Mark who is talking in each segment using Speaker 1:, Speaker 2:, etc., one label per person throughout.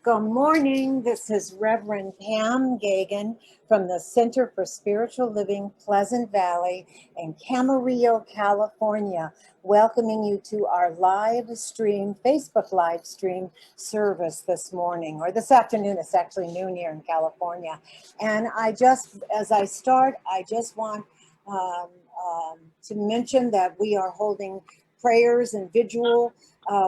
Speaker 1: Good morning. This is Reverend Pam Geagan from the Center for Spiritual Living, Pleasant Valley in Camarillo, California, welcoming you to our live stream, Facebook live stream service this morning, or this afternoon. It's actually noon here in California. And as I start, I just want to mention that we are holding prayers and vigil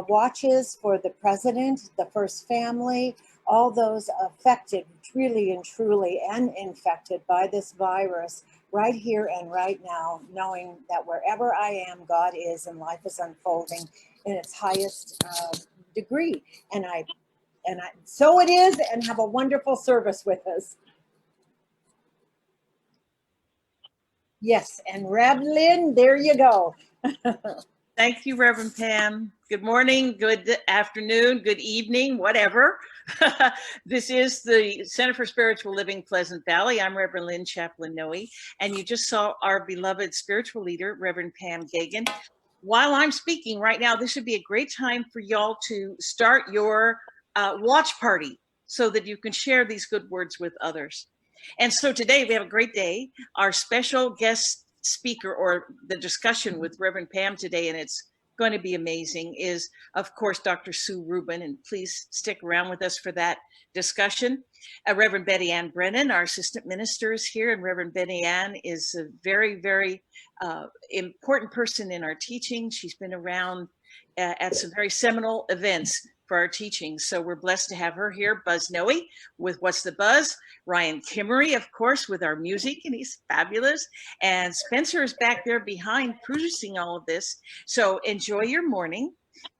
Speaker 1: watches for the president, the first family, all those affected really and truly and infected by this virus right here and right now, knowing that wherever I am, God is, and life is unfolding in its highest degree. And so it is, and have a wonderful service with us. Yes, and Reb Lynn, there you go.
Speaker 2: Thank you, Reverend Pam. Good morning, good afternoon, good evening, whatever. This is the Center for Spiritual Living, Pleasant Valley. I'm Reverend Lynn Chaplain Noe, and you just saw our beloved spiritual leader, Reverend Pam Geagan. While I'm speaking right now, this would be a great time for y'all to start your watch party so that you can share these good words with others. And so today we have a great day. Our special guest speaker, or the discussion with Reverend Pam today, and it's going to be amazing, is of course Dr. Sue Rubin, and please stick around with us for that discussion. Reverend Betty Ann Brennan, our assistant minister, is here, and Reverend Betty Ann is a very, very important person in our teaching. She's been around at some very seminal events for our teaching, so we're blessed to have her here. Buzz Noe with What's the Buzz, Ryan Kimmery, of course, with our music, and he's fabulous, and Spencer is back there behind producing all of this. So enjoy your morning.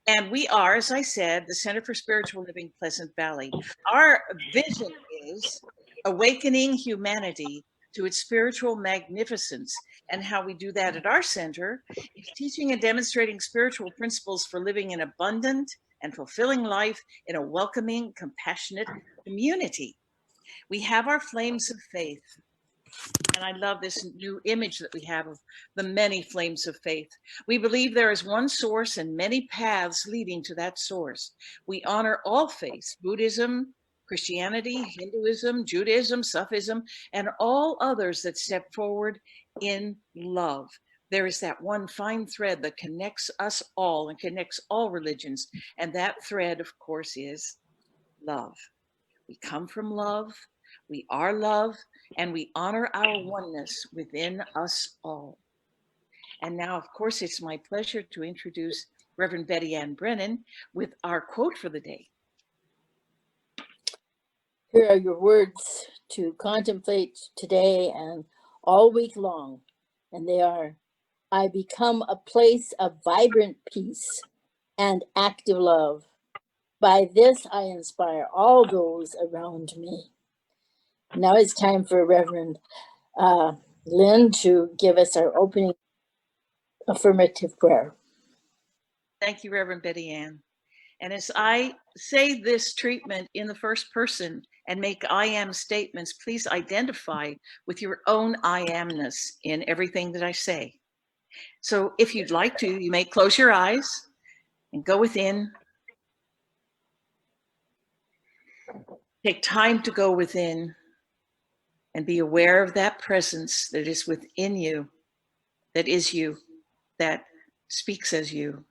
Speaker 2: And we are, as I said, the Center for Spiritual Living, Pleasant Valley. Our vision is awakening humanity to its spiritual magnificence. And how we do that at our center is teaching and demonstrating spiritual principles for living an abundant and fulfilling life in a welcoming, compassionate community. We have our flames of faith. And I love this new image that we have of the many flames of faith. We believe there is one source and many paths leading to that source. We honor all faiths, Buddhism, Christianity, Hinduism, Judaism, Sufism, and all others that step forward in love. There is that one fine thread that connects us all and connects all religions. And that thread, of course, is love. We come from love, we are love, and we honor our oneness within us all. And now, of course, it's my pleasure to introduce Reverend Betty Ann Brennan with our quote for the day.
Speaker 3: Here are your words to contemplate today and all week long, and they are: I become a place of vibrant peace and active love. By this, I inspire all those around me. Now it's time for Reverend Lynn to give us our opening affirmative prayer.
Speaker 2: Thank you, Reverend Betty Ann. And as I say this treatment in the first person and make I am statements, please identify with your own I amness in everything that I say. So if you'd like to, you may close your eyes and go within. Take time to go within and be aware of that presence that is within you, that is you, that speaks as you.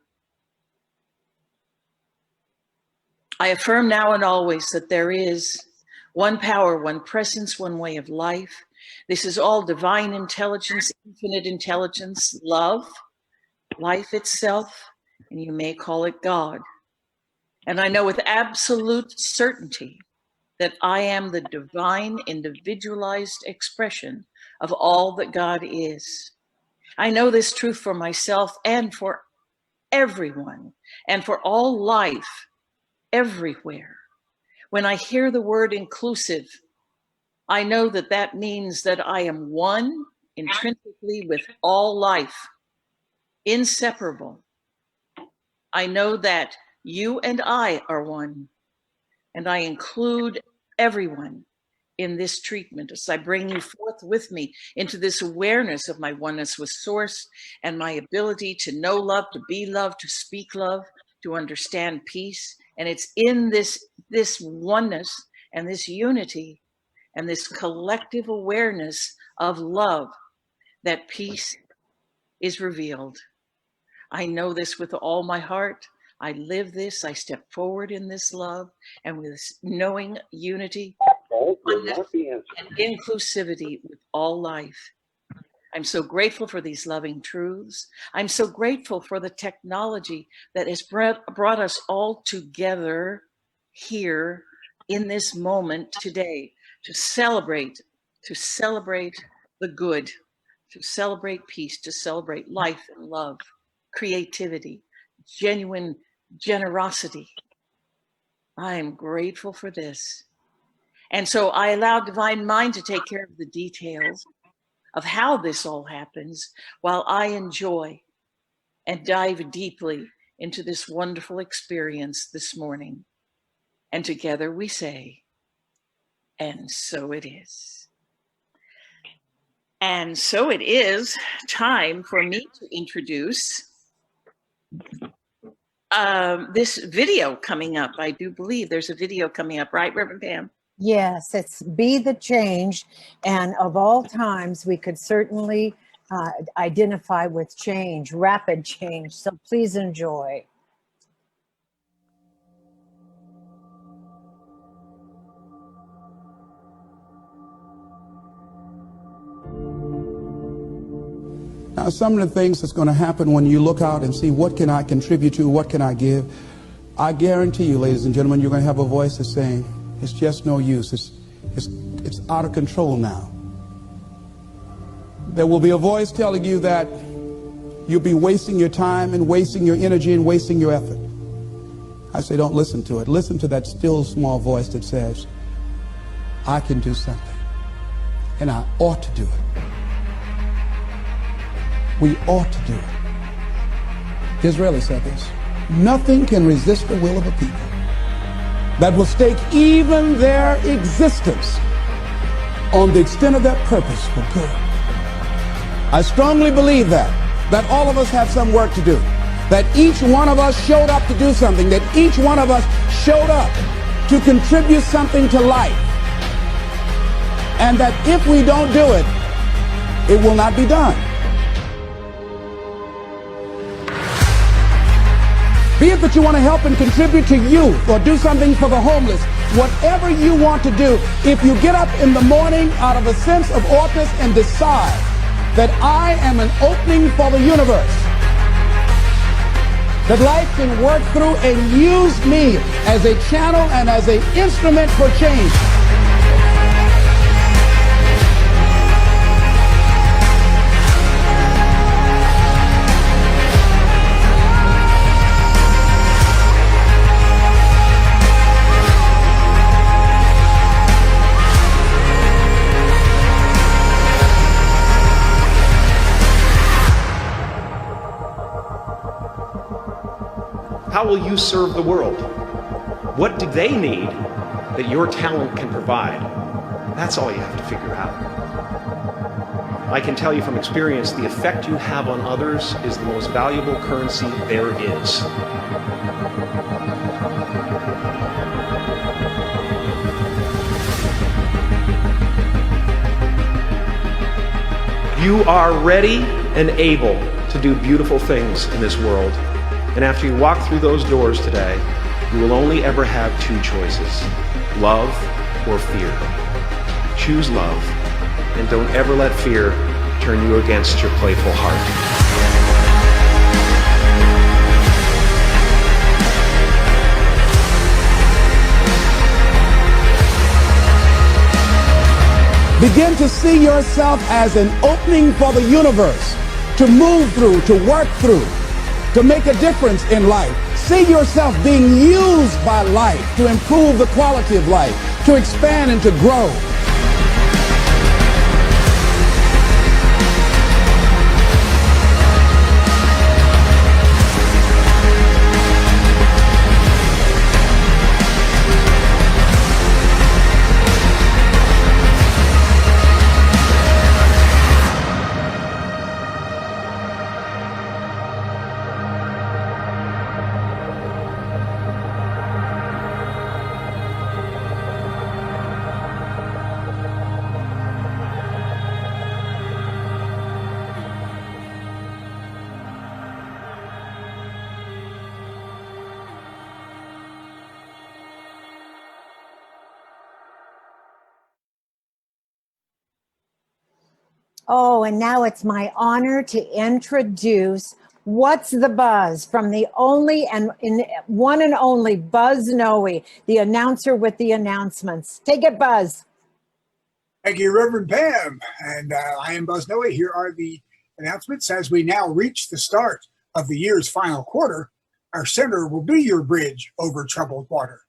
Speaker 2: I affirm now and always that there is one power, one presence, one way of life. This is all divine intelligence, infinite intelligence, love, life itself, and you may call it God. And I know with absolute certainty that I am the divine individualized expression of all that God is. I know this truth for myself and for everyone and for all life everywhere. When I hear the word inclusive, I know that that means that I am one intrinsically with all life, inseparable. I know that you and I are one, and I include everyone in this treatment as I bring you forth with me into this awareness of my oneness with Source and my ability to know love, to be love, to speak love, to understand peace, And it's in this oneness and this unity and this collective awareness of love that peace is revealed. I know this with all my heart. I live this. I step forward in this love and with this knowing unity, oneness, and inclusivity with all life. I'm so grateful for these loving truths. I'm so grateful for the technology that has brought us all together here in this moment today to celebrate the good, to celebrate peace, to celebrate life and love, creativity, genuine generosity. I am grateful for this. And so I allow Divine Mind to take care of the details of how this all happens while I enjoy and dive deeply into this wonderful experience this morning. And together we say, and so it is. And so it is time for me to introduce this video coming up. I do believe there's a video coming up, right, Reverend Pam?
Speaker 1: Yes, it's Be the Change. And of all times, we could certainly identify with change, rapid change. So please enjoy.
Speaker 4: Now, some of the things that's going to happen when you look out and see what can I contribute to, what can I give, I guarantee you, ladies and gentlemen, you're going to have a voice that's saying, it's just no use. It's out of control now. There will be a voice telling you that you'll be wasting your time and wasting your energy and wasting your effort. I say don't listen to it. Listen to that still small voice that says, I can do something, and I ought to do it. We ought to do it. Disraeli said this, nothing can resist the will of a people that will stake even their existence on the extent of their purpose for good. I strongly believe that all of us have some work to do, that each one of us showed up to do something, that each one of us showed up to contribute something to life, and that if we don't do it, it will not be done. Be it that you want to help and contribute to youth or do something for the homeless, whatever you want to do, if you get up in the morning out of a sense of ought-ness and decide that I am an opening for the universe, that life can work through and use me as a channel and as an instrument for change.
Speaker 5: How will you serve the world? What do they need that your talent can provide? That's all you have to figure out. I can tell you from experience, the effect you have on others is the most valuable currency there is. You are ready and able to do beautiful things in this world. And after you walk through those doors today, you will only ever have two choices, love or fear. Choose love, and don't ever let fear turn you against your playful heart.
Speaker 4: Begin to see yourself as an opening for the universe, to move through, to work through, to make a difference in life. See yourself being used by life to improve the quality of life, to expand and to grow.
Speaker 1: Oh, and now it's my honor to introduce What's the Buzz from the one and only Buzz Noe, the announcer with the announcements. Take it, Buzz.
Speaker 6: Thank you, Reverend Pam. And I am Buzz Noe. Here are the announcements. As we now reach the start of the year's final quarter, our center will be your bridge over troubled water.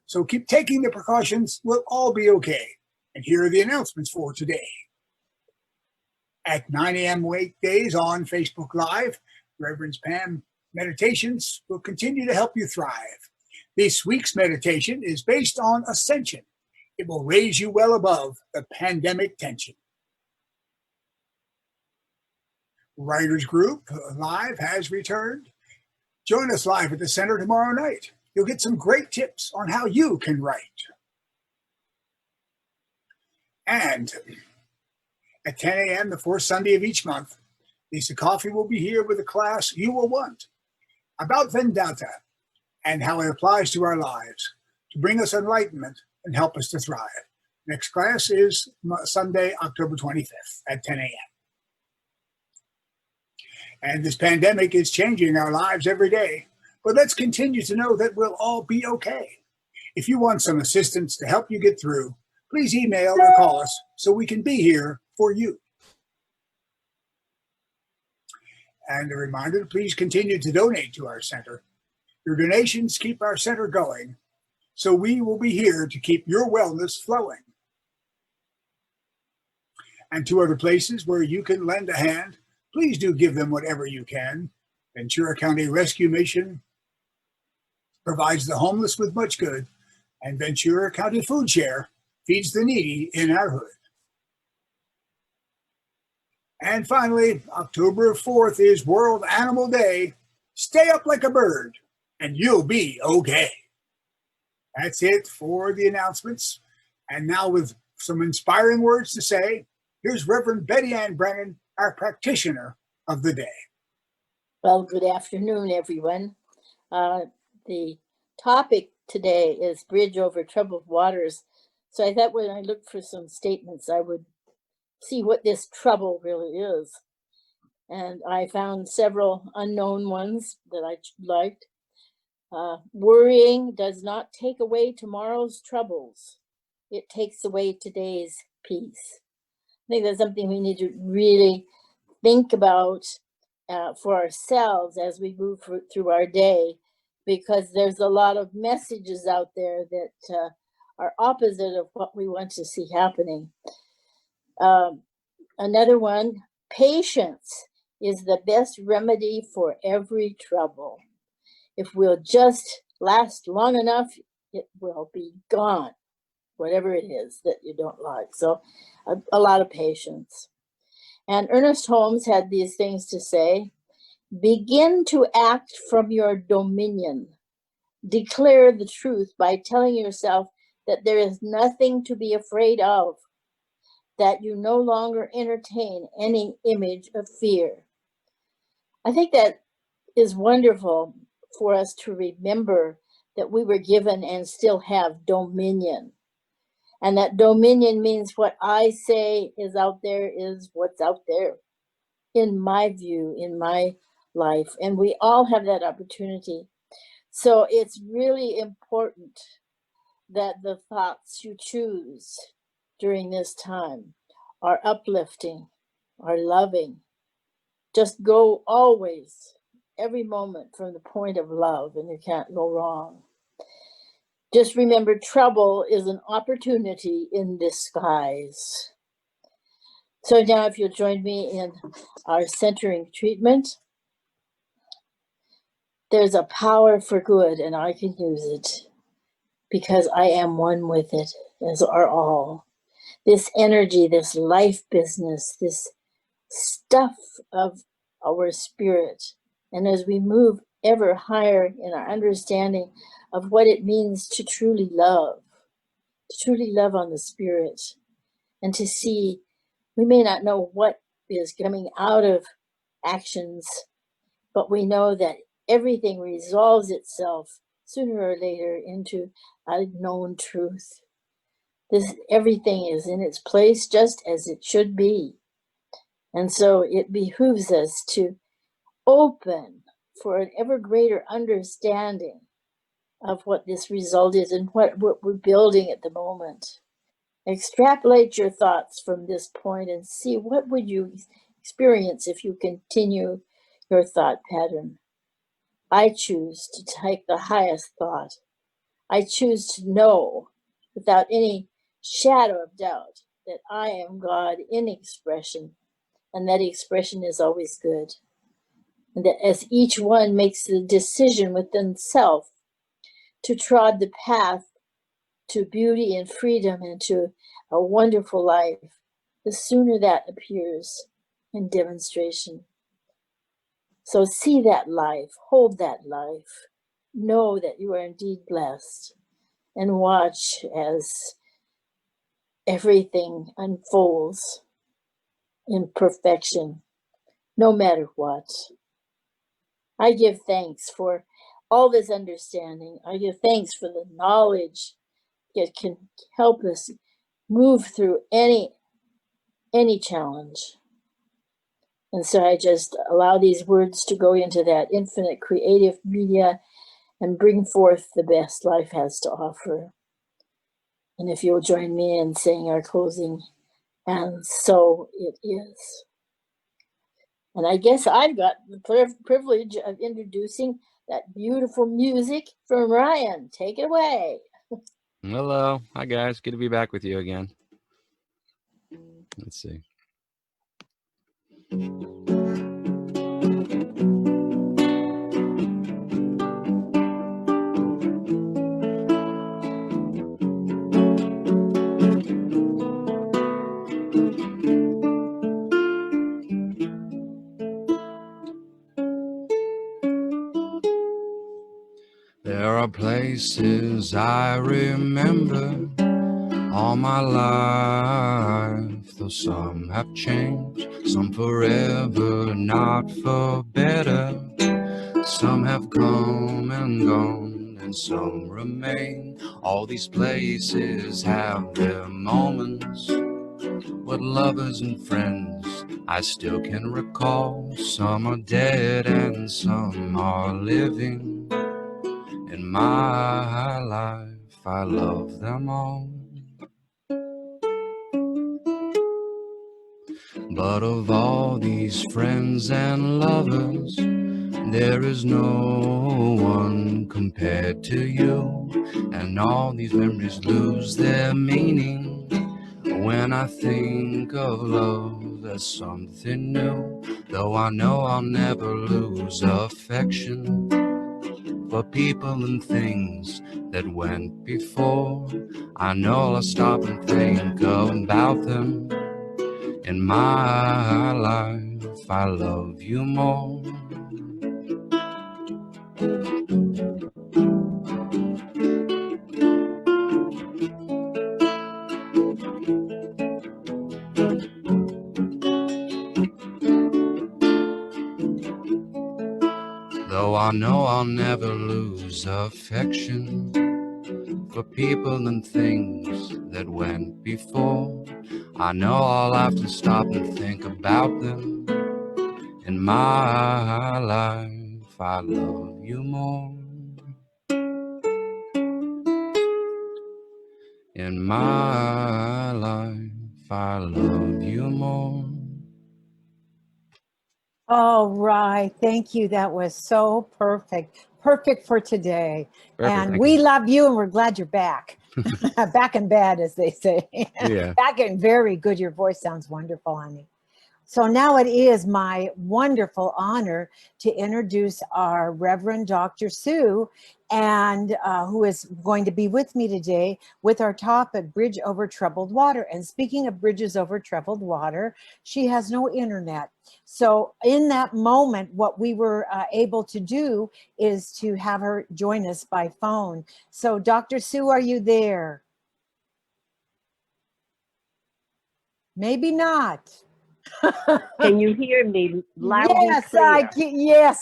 Speaker 6: So keep taking the precautions. We'll all be okay. And here are the announcements for today. At 9 a.m. weekdays on Facebook Live, Reverend Pam Meditations will continue to help you thrive. This week's meditation is based on ascension. It will raise you well above the pandemic tension. Writers Group Live has returned. Join us live at the center tomorrow night. You'll get some great tips on how you can write. And at 10 a.m. the fourth Sunday of each month, Lisa Coffey will be here with a class you will want about vendetta and how it applies to our lives to bring us enlightenment and help us to thrive. Next class is Sunday, October 25th at 10 a.m. And this pandemic is changing our lives every day, but let's continue to know that we'll all be okay. If you want some assistance to help you get through, please email or call us so we can be here for you. And a reminder to please continue to donate to our center. Your donations keep our center going, so we will be here to keep your wellness flowing. And two other places where you can lend a hand, please do give them whatever you can. Ventura County Rescue Mission provides the homeless with much good, and Ventura County Food Share feeds the needy in our hood. And finally, October 4th is World Animal Day. Stay up like a bird, and you'll be okay. That's it for the announcements. And now with some inspiring words to say, here's Reverend Betty Ann Brennan, our practitioner of the day.
Speaker 3: Well, good afternoon, everyone. The topic today is Bridge Over Troubled Waters. So I thought when I looked for some statements, I would see what this trouble really is. And I found several unknown ones that I liked. Worrying does not take away tomorrow's troubles. It takes away today's peace. I think that's something we need to really think about for ourselves as we move through our day, because there's a lot of messages out there that are opposite of what we want to see happening. Another one, patience is the best remedy for every trouble. If we'll just last long enough, it will be gone, whatever it is that you don't like. So a lot of patience. And Ernest Holmes had these things to say: begin to act from your dominion. Declare the truth by telling yourself that there is nothing to be afraid of, that you no longer entertain any image of fear. I think that is wonderful for us to remember that we were given and still have dominion. And that dominion means what I say is out there is what's out there, in my view, in my life. And we all have that opportunity. So it's really important that the thoughts you choose during this time are uplifting, are loving. Just go always, every moment, from the point of love, and you can't go wrong. Just remember, trouble is an opportunity in disguise. So now if you'll join me in our centering treatment. There's a power for good, and I can use it because I am one with it, as are all. This energy, this life business, this stuff of our spirit. And as we move ever higher in our understanding of what it means to truly love on the spirit, and to see, we may not know what is coming out of actions, but we know that everything resolves itself sooner or later into a known truth. Everything is in its place just as it should be. And so it behooves us to open for an ever greater understanding of what this result is and what we're building at the moment. Extrapolate your thoughts from this point and see what would you experience if you continue your thought pattern. I choose to take the highest thought. I choose to know without any shadow of doubt that I am God in expression, and that expression is always good. And that as each one makes the decision within self to trod the path to beauty and freedom and to a wonderful life, the sooner that appears in demonstration. So see that life, hold that life, know that you are indeed blessed, and watch as everything unfolds in perfection, no matter what. I give thanks for all this understanding. I give thanks for the knowledge that can help us move through any challenge. And so I just allow these words to go into that infinite creative media and bring forth the best life has to offer. And if you'll join me in saying our closing, and so it is. And I guess I've got the privilege of introducing that beautiful music from Ryan. Take it away.
Speaker 7: Hello. Hi, guys. Good to be back with you again. Let's see. There are places I remember all my life, though some have changed, some forever, not for better. Some have come and gone, and some remain. All these places have their moments, what lovers and friends I still can recall. Some are dead and some are living. In my life, I love them all. But of all these friends and lovers, there is no one compared to you. And all these memories lose their meaning when I think of love as something new. Though I know I'll never lose affection for people and things that went before. I know I'll stop and think about them. In my life, I love you more. Though I know I'll never lose affection for people and things that went before. I know I'll have to stop and think about them. In my life, I love you more. In my life, I love you more.
Speaker 1: All right. Thank you. That was so perfect. Perfect for today.
Speaker 7: Perfect,
Speaker 1: And
Speaker 7: thank
Speaker 1: we
Speaker 7: you.
Speaker 1: love you and we're glad you're back. Back in bed, as they say.
Speaker 7: Yeah.
Speaker 1: Back and very good. Your voice sounds wonderful, honey. So now it is my wonderful honor to introduce our Reverend Dr. Sue, and who is going to be with me today with our topic, Bridge Over Troubled Water. And speaking of bridges over troubled water, she has no internet. So in that moment, what we were able to do is to have her join us by phone. So Dr. Sue, are you there? Maybe not.
Speaker 8: Can you hear me loud and
Speaker 1: Yes,
Speaker 8: clear?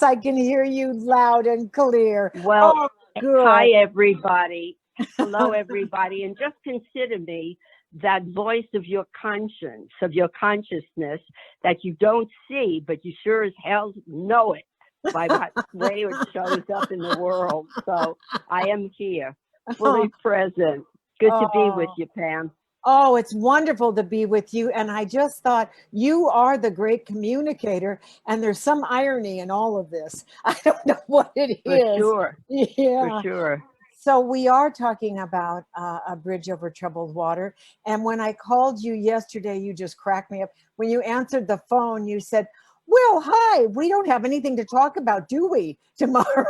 Speaker 1: I can hear you loud and clear.
Speaker 8: Well,
Speaker 1: Oh, good.
Speaker 8: hi, everybody. Hello, everybody. And just consider me that voice of your conscience, of your consciousness that you don't see, but you sure as hell know it by the way it shows up in the world. So I am here, fully present. Good to be with you, Pam.
Speaker 1: Oh, it's wonderful to be with you. And I just thought you are the great communicator, and there's some irony in all of this. I don't know what it
Speaker 8: For
Speaker 1: is.
Speaker 8: sure.
Speaker 1: Yeah.
Speaker 8: For sure.
Speaker 1: So we are talking about a bridge over troubled water. And when I called you yesterday, you just cracked me up. When you answered the phone, you said, "Well, hi, we don't have anything to talk about, do we, tomorrow?"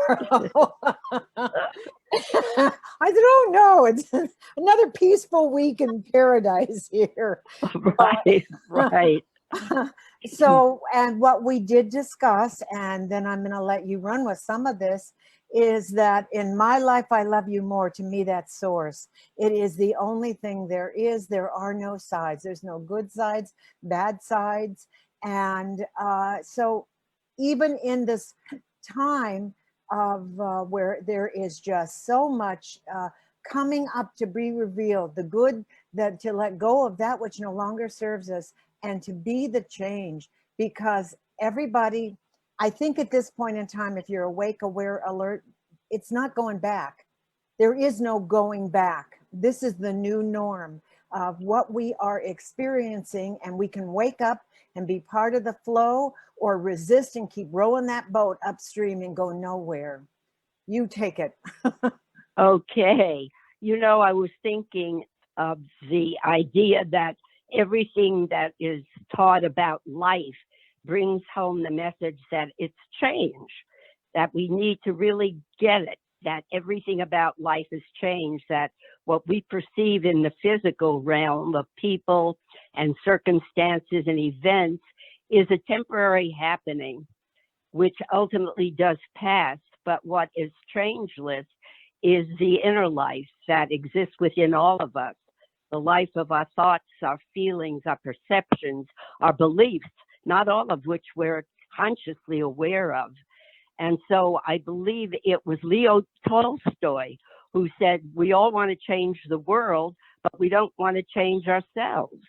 Speaker 1: I said, "Oh no, it's another peaceful week in paradise here."
Speaker 8: Right, right.
Speaker 1: So, and what we did discuss, and then I'm going to let you run with some of this, is that in my life, I love you more. To me, that's source. It is the only thing there is. There are no sides. There's no good sides, bad sides. And so even in this time of where there is just so much coming up to be revealed, the good, that to let go of that which no longer serves us, and to be the change, because everybody, I think at this point in time, if you're awake, aware, alert, it's not going back. There is no going back. This is the new norm of what we are experiencing, and we can wake up and be part of the flow, or resist and keep rowing that boat upstream and go nowhere. You take it.
Speaker 8: Okay. You know, I was thinking of the idea that everything that is taught about life brings home the message that it's change, that we need to really get it, that everything about life has changed, that what we perceive in the physical realm of people and circumstances and events is a temporary happening, which ultimately does pass. But what is changeless is the inner life that exists within all of us, the life of our thoughts, our feelings, our perceptions, our beliefs, not all of which we're consciously aware of. And so I believe it was Leo Tolstoy who said, we all want to change the world, but we don't want to change ourselves.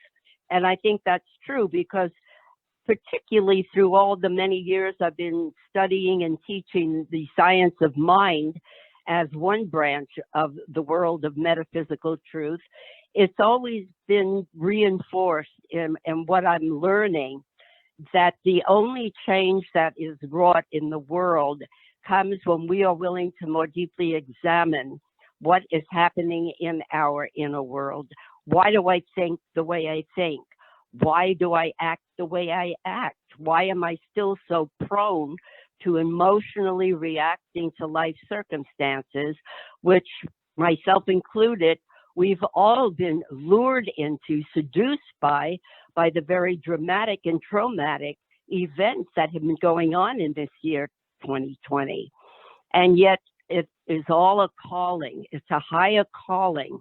Speaker 8: And I think that's true, because particularly through all the many years I've been studying and teaching the science of mind as one branch of the world of metaphysical truth, it's always been reinforced in what I'm learning, that the only change that is wrought in the world comes when we are willing to more deeply examine what is happening in our inner world. Why do I think the way I think? Why do I act the way I act? Why am I still so prone to emotionally reacting to life circumstances, which, myself included, we've all been lured into, seduced by the very dramatic and traumatic events that have been going on in this year, 2020. And yet it is all a calling. It's a higher calling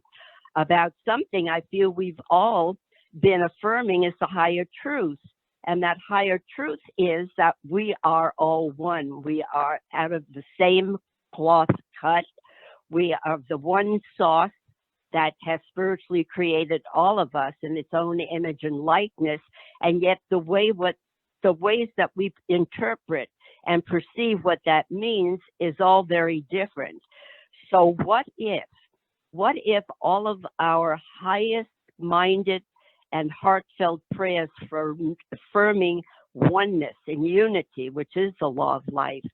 Speaker 8: about something I feel we've all been affirming is the higher truth. And that higher truth is that we are all one. We are out of the same cloth cut. We are the one sauce that has spiritually created all of us in its own image and likeness. And yet the ways that we interpret and perceive what that means is all very different. So what if all of our highest minded and heartfelt prayers for affirming oneness and unity, which is the law of life,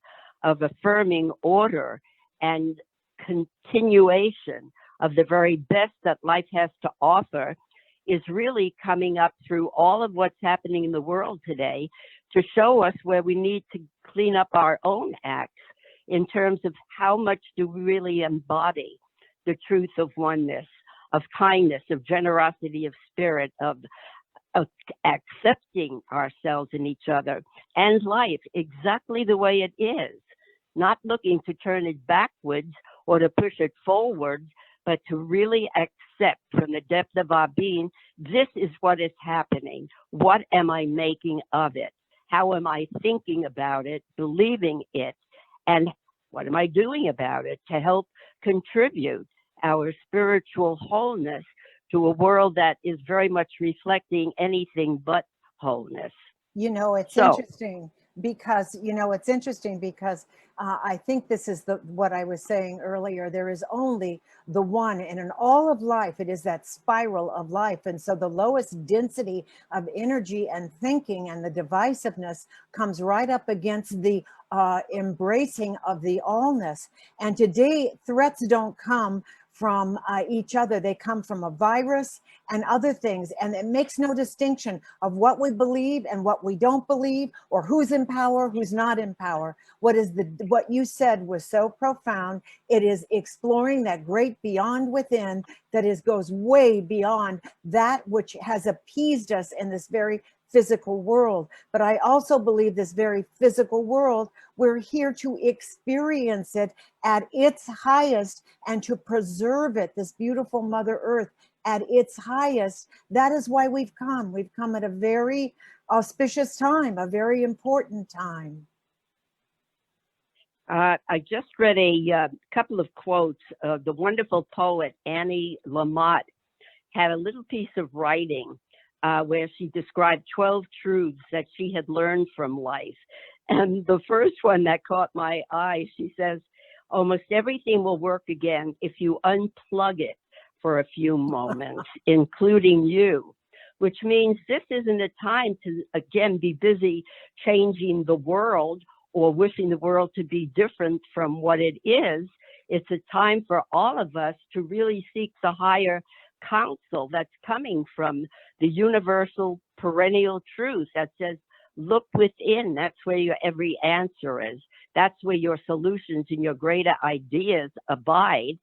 Speaker 8: of affirming order and continuation of the very best that life has to offer, is really coming up through all of what's happening in the world today to show us where we need to clean up our own acts in terms of how much do we really embody the truth of oneness, of kindness, of generosity of spirit, of accepting ourselves and each other and life exactly the way it is, not looking to turn it backwards or to push it forward, but to really accept from the depth of our being, this is what is happening. What am I making of it? How am I thinking about it, believing it? And what am I doing about it to help contribute our spiritual wholeness to a world that is very much reflecting anything but wholeness.
Speaker 1: You know, it's
Speaker 8: So-
Speaker 1: interesting because, I think this is what I was saying earlier. There is only the one, and in all of life, it is that spiral of life. And so the lowest density of energy and thinking and the divisiveness comes right up against the embracing of the allness. And today, threats don't come from each other. They come from a virus and other things. And it makes no distinction of what we believe and what we don't believe, or who's in power, who's not in power. What you said was so profound. It is exploring that great beyond within that goes way beyond that which has appeased us in this very physical world. But I also believe this very physical world, we're here to experience it at its highest and to preserve it, this beautiful Mother Earth at its highest. That is why we've come. We've come at a very auspicious time, a very important time.
Speaker 8: I just read a couple of quotes. The wonderful poet Annie Lamott had a little piece of writing where she described 12 truths that she had learned from life. And the first one that caught my eye, she says, almost everything will work again if you unplug it for a few moments, including you, which means this isn't a time to, again, be busy changing the world or wishing the world to be different from what it is. It's a time for all of us to really seek the higher counsel that's coming from the universal perennial truth that says, look within. That's where your every answer is. That's where your solutions and your greater ideas abide.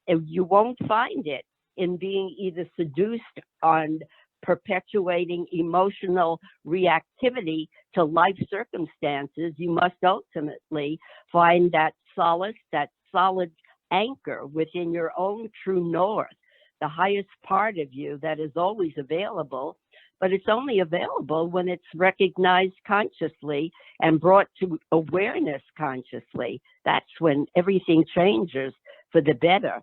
Speaker 8: And you won't find it in being either seduced on perpetuating emotional reactivity to life circumstances. You must ultimately find that solace, that solid anchor within your own true north, the highest part of you that is always available, but it's only available when it's recognized consciously and brought to awareness consciously. That's when everything changes for the better.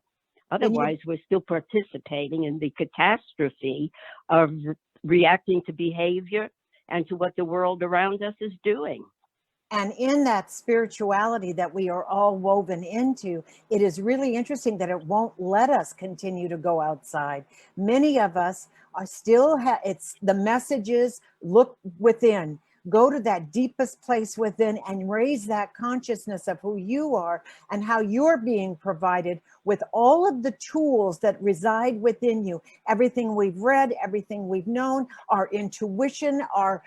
Speaker 8: Otherwise, we're still participating in the catastrophe of reacting to behavior and to what the world around us is doing.
Speaker 1: And in that spirituality that we are all woven into, it is really interesting that it won't let us continue to go outside. Many of us are still, it's the messages, look within. Go to that deepest place within and raise that consciousness of who you are and how you're being provided with all of the tools that reside within you. Everything we've read, everything we've known, our intuition, our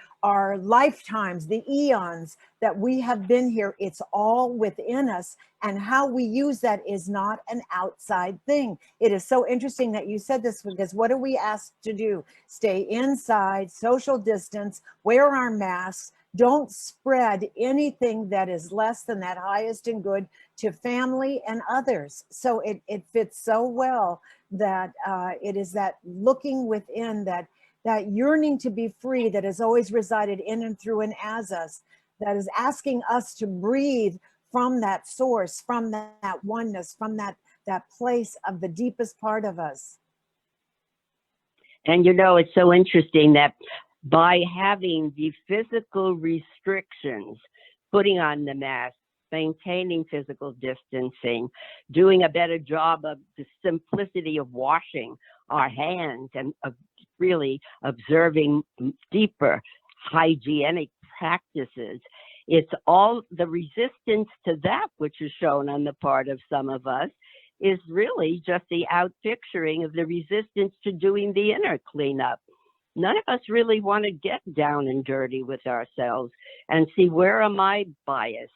Speaker 1: lifetimes, the eons that we have been here, it's all within us. And how we use that is not an outside thing. It is so interesting that you said this, because what are we asked to do? Stay inside, social distance, wear our masks, don't spread anything that is less than that highest and good to family and others. So it fits so well that it is that looking within, that yearning to be free that has always resided in and through and as us, that is asking us to breathe from that source, from that oneness, from that place of the deepest part of us.
Speaker 8: And you know, it's so interesting that by having the physical restrictions, putting on the mask, maintaining physical distancing, doing a better job of the simplicity of washing our hands and of really observing deeper hygienic practices, it's all the resistance to that which is shown on the part of some of us is really just the outpicturing of the resistance to doing the inner cleanup. None of us really want to get down and dirty with ourselves and see, where am I biased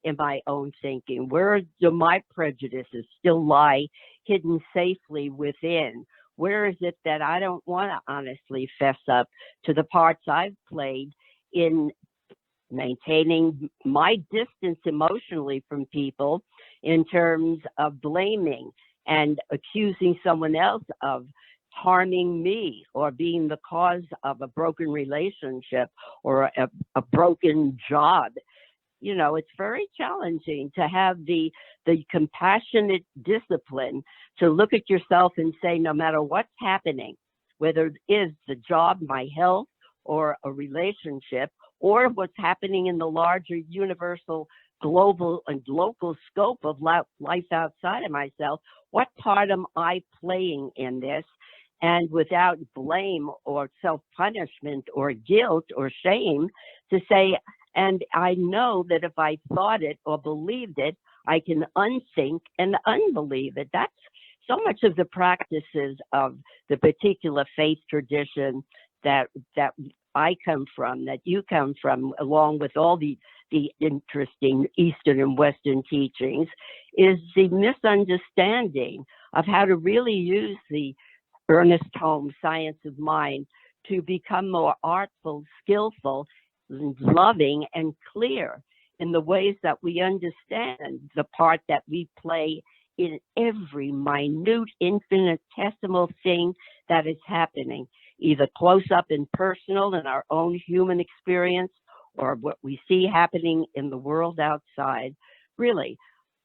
Speaker 8: in my own thinking? Where do my prejudices still lie hidden safely within? Where is it that I don't want to honestly fess up to the parts I've played in maintaining my distance emotionally from people in terms of blaming and accusing someone else of harming me or being the cause of a broken relationship or a broken job? you know, it's very challenging to have the compassionate discipline to look at yourself and say, no matter what's happening, whether it is the job, my health, or a relationship, or what's happening in the larger universal, global, and local scope of life outside of myself, what part am I playing in this? And without blame or self-punishment or guilt or shame, to say, and I know that if I thought it or believed it, I can unthink and unbelieve it. That's so much of the practices of the particular faith tradition that I come from, that you come from, along with all the interesting Eastern and Western teachings, is the misunderstanding of how to really use the Ernest Holmes science of mind to become more artful, skillful, loving, and clear in the ways that we understand the part that we play in every minute, infinitesimal thing that is happening, either close up and personal in our own human experience or what we see happening in the world outside. Really,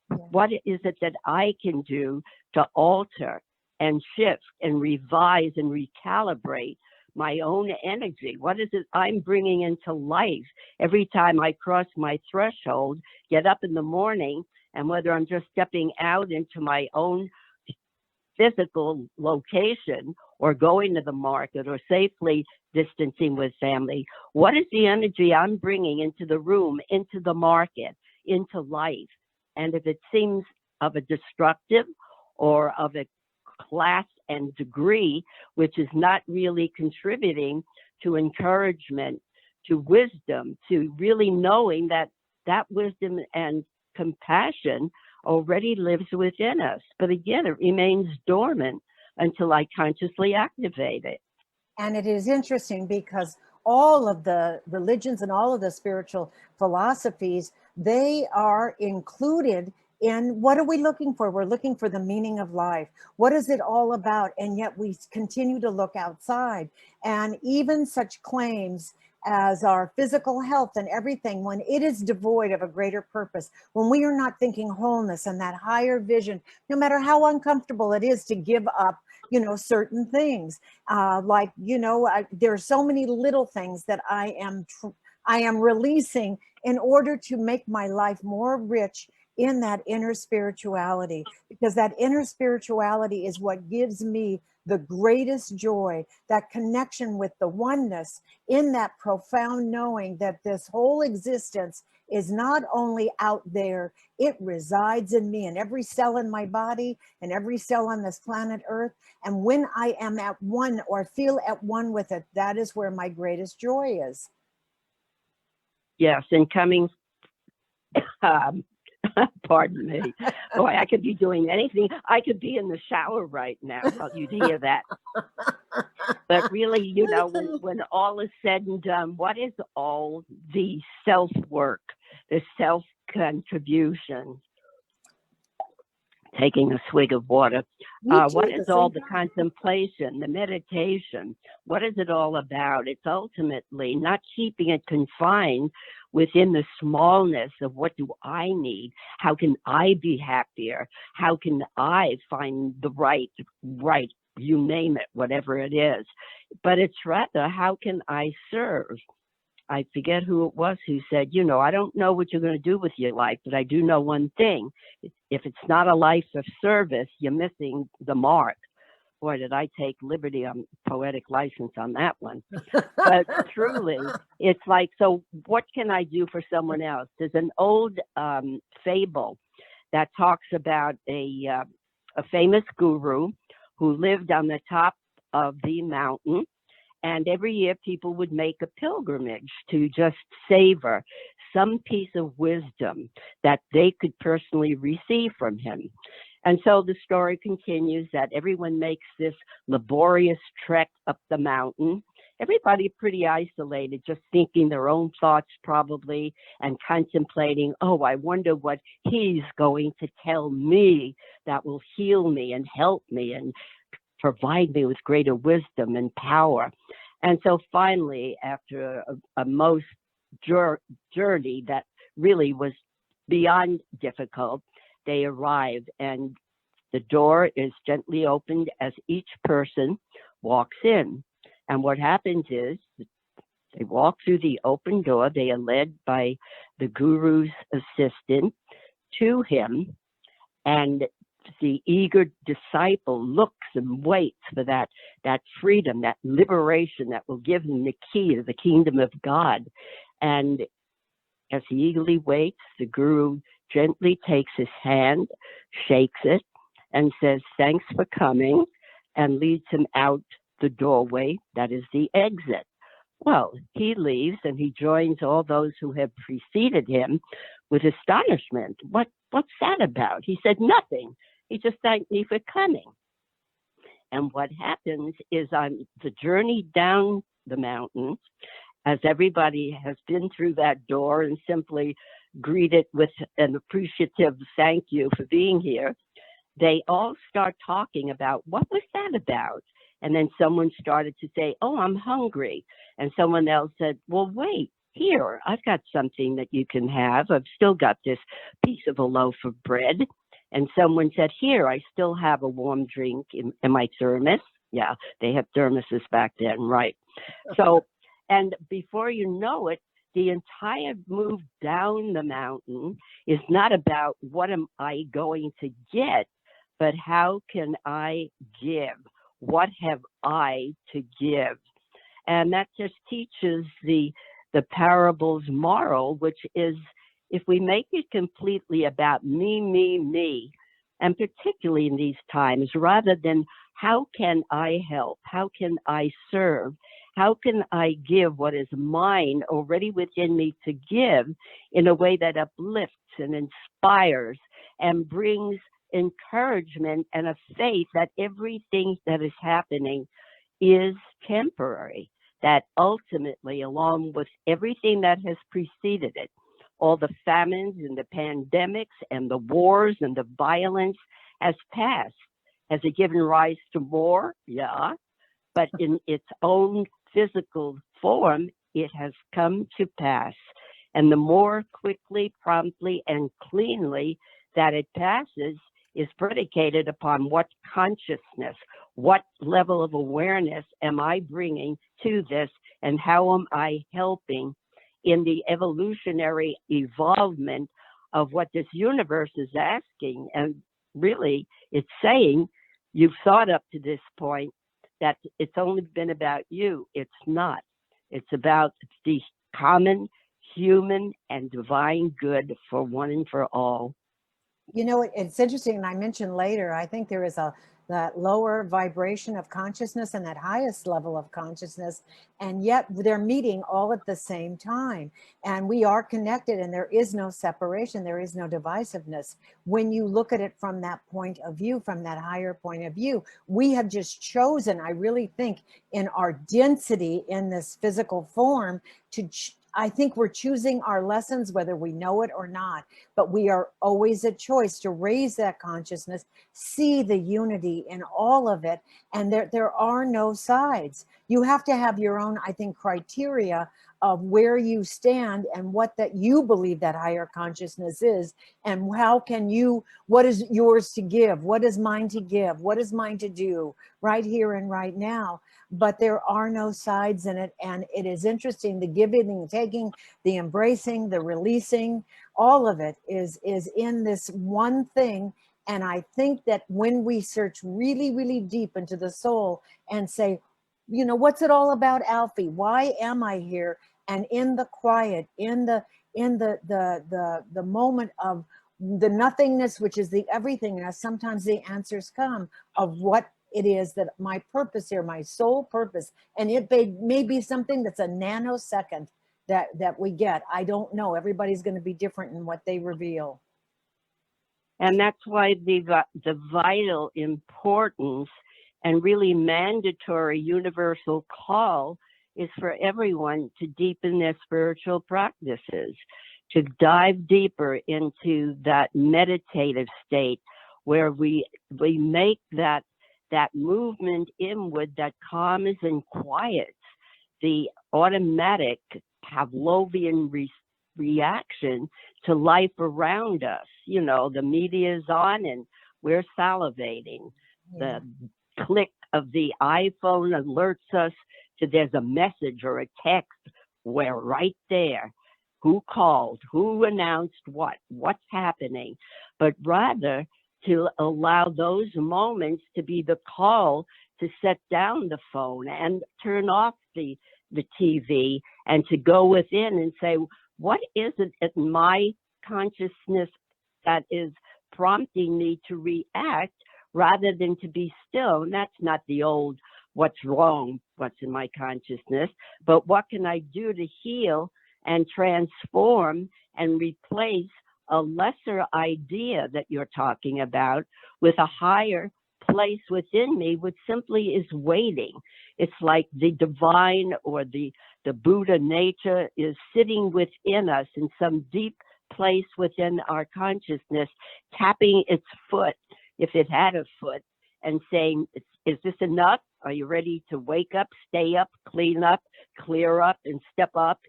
Speaker 8: what is it that I can do to alter and shift and revise and recalibrate my own energy? What is it I'm bringing into life every time I cross my threshold, get up in the morning, and whether I'm just stepping out into my own physical location or going to the market or safely distancing with family, what is the energy I'm bringing into the room, into the market, into life? And if it seems of a destructive or of a class and degree, which is not really contributing to encouragement, to wisdom, to really knowing that that wisdom and compassion already lives within us. But again, it remains dormant until I consciously activate it.
Speaker 1: And it is interesting because all of the religions and all of the spiritual philosophies, they are included in what are we looking for? We're looking for the meaning of life. What is it all about? And yet we continue to look outside. And even such claims as our physical health and everything, when it is devoid of a greater purpose, when we are not thinking wholeness and that higher vision, no matter how uncomfortable it is to give up, you know, certain things, like, you know, there are so many little things that I am releasing in order to make my life more rich in that inner spirituality, because that inner spirituality is what gives me the greatest joy, that connection with the oneness, in that profound knowing that this whole existence is not only out there, it resides in me, in every cell in my body and every cell on this planet Earth. And when I am at one or feel at one with it, that is where my greatest joy is.
Speaker 8: Yes, and coming, pardon me, boy, I could be doing anything. I could be in the shower right now while you'd hear that. But really, you know, when all is said and done, what is all the self-work, the self-contribution? Taking a swig of water. What is all the contemplation, the meditation? What is it all about? It's ultimately not keeping it confined within the smallness of what do I need? How can I be happier? How can I find the right, you name it, whatever it is. But it's rather, how can I serve? I forget who it was who said, you know, I don't know what you're going to do with your life, but I do know one thing. If it's not a life of service, you're missing the mark. Boy, did I take liberty on poetic license on that one. But truly, it's like, so what can I do for someone else? There's an old fable that talks about a famous guru who lived on the top of the mountain. And every year people would make a pilgrimage to just savor some piece of wisdom that they could personally receive from him. And so the story continues that everyone makes this laborious trek up the mountain. Everybody pretty isolated, just thinking their own thoughts probably and contemplating, oh, I wonder what he's going to tell me that will heal me and help me and provide me with greater wisdom and power. And so finally, after a most journey that really was beyond difficult. They arrive, and the door is gently opened as each person walks in. And what happens is they walk through the open door. They are led by the guru's assistant to him, and the eager disciple looks and waits for that freedom, that liberation that will give him the key to the kingdom of God. And as he eagerly waits, the guru gently takes his hand, shakes it, and says, "Thanks for coming," and leads him out the doorway that is the exit. Well, he leaves and he joins all those who have preceded him with astonishment. What's that about? He said, "Nothing. He just thanked me for coming." And what happens is on the journey down the mountain, as everybody has been through that door and simply greeted with an appreciative thank you for being here, they all start talking about what was that about? And then someone started to say, "Oh, I'm hungry." And someone else said, "Well, wait, here, I've got something that you can have. I've still got this piece of a loaf of bread." And someone said, "Here, I still have a warm drink in my thermos." Yeah, they had thermoses back then, right? So, and before you know it, the entire move down the mountain is not about what am I going to get, but how can I give? What have I to give? And that just teaches the parable's moral, which is, if we make it completely about me, and particularly in these times, rather than how can I help? How can I serve? How can I give what is mine already within me to give in a way that uplifts and inspires and brings encouragement and a faith that everything that is happening is temporary, that ultimately, along with everything that has preceded it, all the famines and the pandemics and the wars and the violence has passed. Has it given rise to more? Yeah. But in its own physical form, it has come to pass. And the more quickly, promptly, and cleanly that it passes is predicated upon what consciousness, what level of awareness am I bringing to this, and how am I helping in the evolutionary evolvement of what this universe is asking. And really, it's saying, you've thought up to this point that it's only been about you. It's not. It's about the common human and divine good for one and for all.
Speaker 1: You know, it's interesting, and I mentioned later, I think there is that lower vibration of consciousness and that highest level of consciousness, and yet they're meeting all at the same time. And we are connected, and there is no separation, there is no divisiveness. When you look at it from that point of view, from that higher point of view, we have just chosen, I really think, in our density in this physical form, I think we're choosing our lessons, whether we know it or not, but we are always a choice to raise that consciousness, see the unity in all of it. And there are no sides. You have to have your own, I think, criteria of where you stand and what that you believe that higher consciousness is, and how can you, what is yours to give? What is mine to give? What is mine to do right here and right now? But there are no sides in it. And it is interesting, the giving and taking, the embracing, the releasing, all of it is in this one thing. And I think that when we search really, really deep into the soul and say, you know, what's it all about, Alfie? Why am I here? And in the quiet, in the moment of the nothingness, which is the everythingness, sometimes the answers come of what it is that my purpose here, my sole purpose. And it may be something that's a nanosecond that we get. I don't know. Everybody's going to be different in what they reveal.
Speaker 8: And that's why the vital importance and really mandatory universal call is for everyone to deepen their spiritual practices, to dive deeper into that meditative state where we make that movement inward that calms and quiets the automatic Pavlovian reaction to life around us. You know, the media is on and we're salivating.
Speaker 1: Yeah.
Speaker 8: The click of the iPhone alerts us to there's a message or a text. We're right there. Who called? Who announced what? What's happening? But rather to allow those moments to be the call to set down the phone and turn off the TV and to go within and say, what is it in my consciousness that is prompting me to react rather than to be still? And that's not the old, what's wrong, what's in my consciousness, but what can I do to heal and transform and replace a lesser idea that you're talking about with a higher place within me, which simply is waiting. It's like the divine or the Buddha nature is sitting within us in some deep place within our consciousness, tapping its foot, if it had a foot, and saying, is this enough? Are you ready to wake up, stay up, clean up, clear up, and step up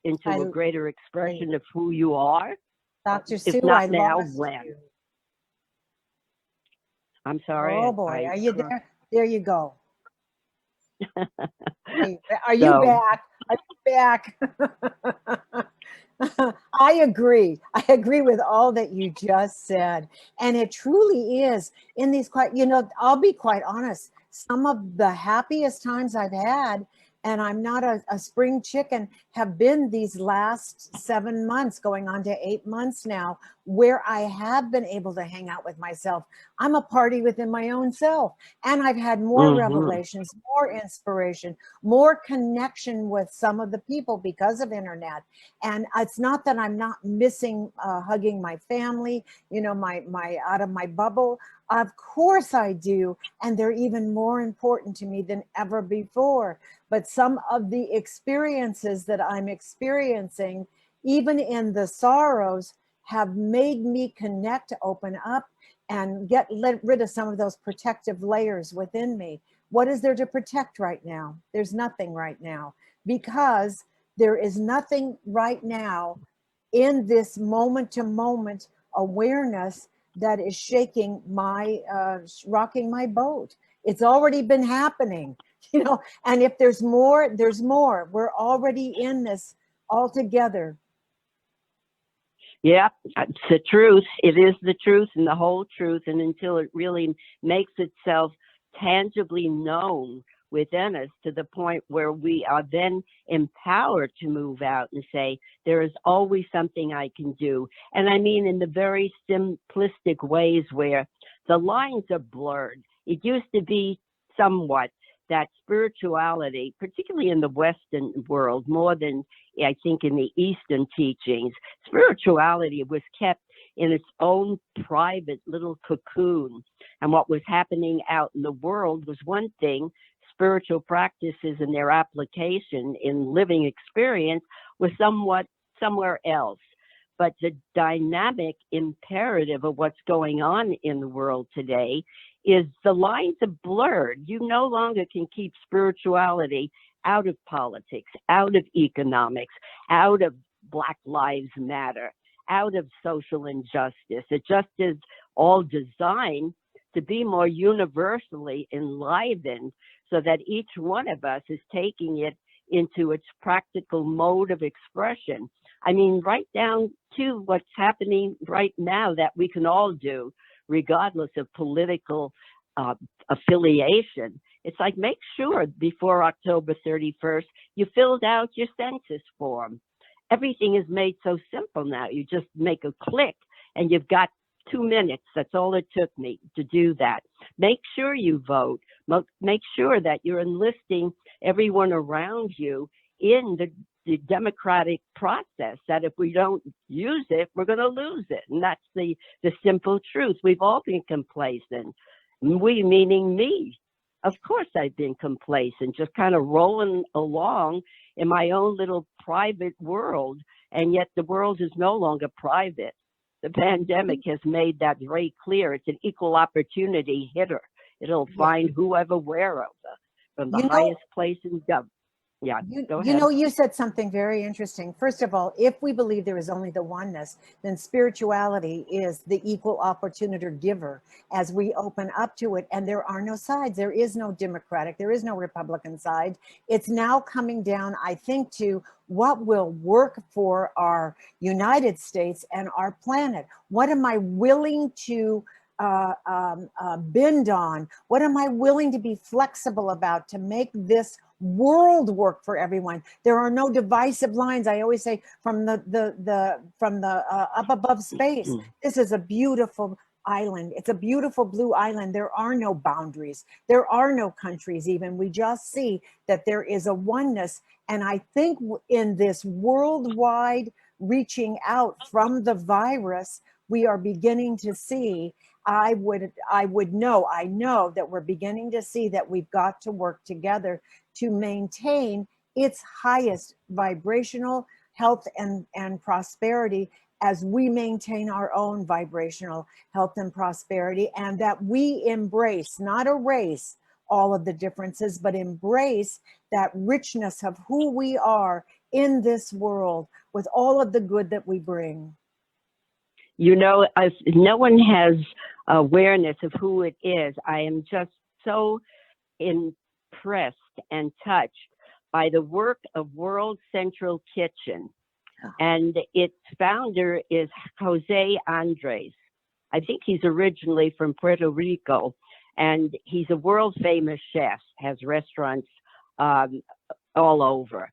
Speaker 8: into a greater expression of who you are?
Speaker 1: Dr.
Speaker 8: If
Speaker 1: Sue,
Speaker 8: not
Speaker 1: I
Speaker 8: now,
Speaker 1: lost
Speaker 8: when?
Speaker 1: you.
Speaker 8: I'm sorry.
Speaker 1: Oh boy, are you there? There you go. Are you
Speaker 8: So-
Speaker 1: back? Are you back? I agree. I agree with all that you just said. And it truly is in these I'll be quite honest, some of the happiest times I've had, and I'm not a spring chicken, have been these last 7 months, going on to 8 months now, where I have been able to hang out with myself. I'm a party within my own self. And I've had more revelations, more inspiration, more connection with some of the people because of internet. And it's not that I'm not missing hugging my family, my out of my bubble. Of course I do. And they're even more important to me than ever before. But some of the experiences that I'm experiencing, even in the sorrows, have made me connect, open up, and get rid of some of those protective layers within me. What is there to protect right now? There's nothing right now, because there is nothing right now in this moment-to-moment awareness that is shaking my, rocking my boat. It's already been happening, and if there's more, there's more. We're already in this all together.
Speaker 8: Yeah, it's the truth. It is the truth and the whole truth. And until it really makes itself tangibly known within us to the point where we are then empowered to move out and say, there is always something I can do. And I mean, in the very simplistic ways where the lines are blurred. It used to be somewhat that spirituality, particularly in the Western world, more than I think in the Eastern teachings, spirituality was kept in its own private little cocoon. And what was happening out in the world was one thing. Spiritual practices and their application in living experience was somewhat somewhere else. But the dynamic imperative of what's going on in the world today is the lines are blurred. You no longer can keep spirituality out of politics, out of economics, out of Black Lives Matter, out of social injustice. It just is all designed to be more universally enlivened so that each one of us is taking it into its practical mode of expression. I mean, right down to what's happening right now that we can all do, regardless of political affiliation. It's like, make sure before October 31st, you filled out your census form. Everything is made so simple now. You just make a click and you've got 2 minutes. That's all it took me to do that. Make sure you vote. Make sure that you're enlisting everyone around you in the democratic process, that if we don't use it, we're going to lose it. And that's the simple truth. We've all been complacent. We, meaning me. Of course I've been complacent, just kind of rolling along in my own little private world. And yet the world is no longer private. The pandemic has made that very clear. It's an equal opportunity hitter. It'll find whoever, wherever, from the highest place in government. Yeah, go
Speaker 1: You
Speaker 8: ahead.
Speaker 1: know, you said something very interesting. First of all, if we believe there is only the oneness, then spirituality is the equal opportunity giver as we open up to it. And there are no sides. There is no Democratic, there is no Republican side. It's now coming down, I think, to what will work for our United States and our planet. What am I willing to bend on? What am I willing to be flexible about to make this world work for everyone? There are no divisive lines. I always say from the up above space, this is a beautiful island. It's a beautiful blue island. There are no boundaries. There are no countries even. We just see that there is a oneness. And I think in this worldwide reaching out from the virus, we are beginning to see, I know that we're beginning to see that we've got to work together to maintain its highest vibrational health and prosperity as we maintain our own vibrational health and prosperity, and that we embrace, not erase all of the differences, but embrace that richness of who we are in this world with all of the good that we bring.
Speaker 8: You know, as no one has awareness of who it is, I am just so impressed and touched by the work of World Central Kitchen. And its founder is Jose Andres. I think he's originally from Puerto Rico, and he's a world famous chef, has restaurants all over.